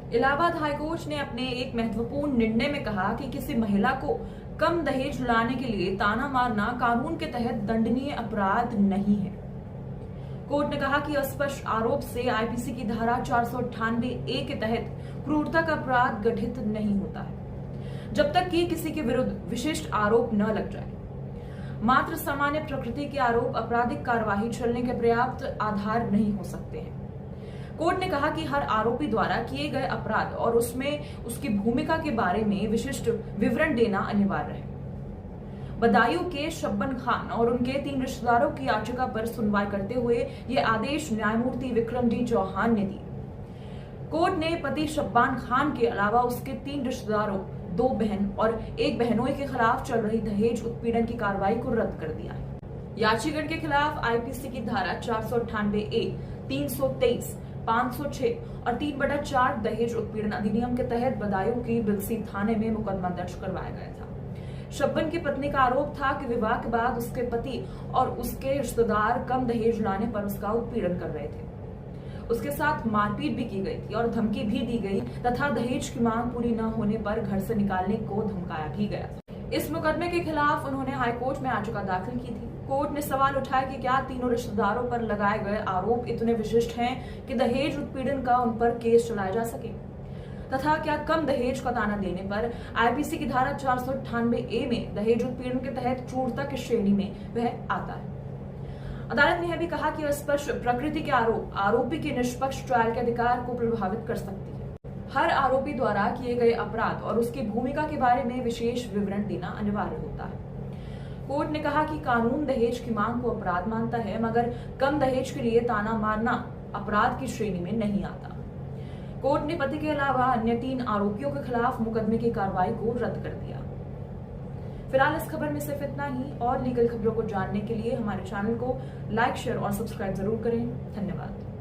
Allahabad high court ने अपने एक महत्वपूर्ण निर्णय में कहा कि किसी महिला को कम दहेज लाने के लिए ताना मारना कानून के तहत दंडनीय अपराध नहीं है। कोर्ट ने कहा कि अस्पष्ट आरोप से आईपीसी की धारा 498A के तहत क्रूरता का अपराध गठित नहीं होता है, जब तक कि किसी के विरुद्ध विशिष्ट आरोप न लग जाए। मात्र सामान्य प्रकृति के आरोप आपराधिक कार्यवाही चलने के पर्याप्त आधार नहीं हो सकते हैं। कोर्ट ने कहा कि हर आरोपी द्वारा किए गए अपराध और उसमें उसकी भूमिका के बारे में विशिष्ट विवरण देना अनिवार्य है। बदायूं के शब्बन खान और उनके 3 रिश्तेदारों की याचिका पर सुनवाई करते हुए ये आदेश न्यायमूर्ति विक्रम डी चौहान ने दी। कोर्ट ने पति शब्बान खान के अलावा उसके 3 रिश्तेदारों, 2 बहन और 1 बहनोई के खिलाफ चल रही दहेज उत्पीड़न की कार्रवाई को रद्द कर दिया है। याचिका के खिलाफ आईपीसी की धारा 498A, 323, 506 और 3/4 दहेज उत्पीड़न अधिनियम के तहत बदायूं की बिलसी थाने में मुकदमा दर्ज करवाया गया था। शब्बन की पत्नी का आरोप था कि विवाह के बाद उसके पति और उसके रिश्तेदार कम दहेज लाने पर उसका उत्पीड़न कर रहे थे। उसके साथ मारपीट भी की गई थी और धमकी भी दी गई तथा दहेज की मांग पूरी न होने पर घर से निकालने को धमकाया भी गया। इस मुकदमे के खिलाफ उन्होंने हाईकोर्ट में याचिका दाखिल की थी। कोर्ट ने सवाल उठाया कि क्या तीनों रिश्तेदारों पर लगाए गए आरोप इतने विशिष्ट हैं कि दहेज उत्पीड़न का उन पर केस चलाया जा सके, तथा क्या कम दहेज का ताना देने पर आईपीसी की धारा 498A में दहेज उत्पीड़न के तहत क्रूरता की श्रेणी में वह आता है। अदालत ने यह भी कहा कि अस्पष्ट प्रकृति के आरोप आरोपी के निष्पक्ष ट्रायल के अधिकार को प्रभावित कर सकती है। हर आरोपी द्वारा किए गए अपराध और उसकी भूमिका के बारे में विशेष विवरण देना अनिवार्य होता है। कोर्ट ने कहा कि कानून दहेज की मांग को अपराध मानता है, मगर कम दहेज के लिए ताना मारना अपराध की श्रेणी में नहीं आता। कोर्ट ने पति के अलावा अन्य 3 आरोपियों के खिलाफ मुकदमे की कार्रवाई को रद्द कर दिया। फिलहाल इस खबर में सिर्फ इतना ही। और लीगल खबरों को जानने के लिए हमारे चैनल को लाइक, शेयर और सब्सक्राइब जरूर करें। धन्यवाद।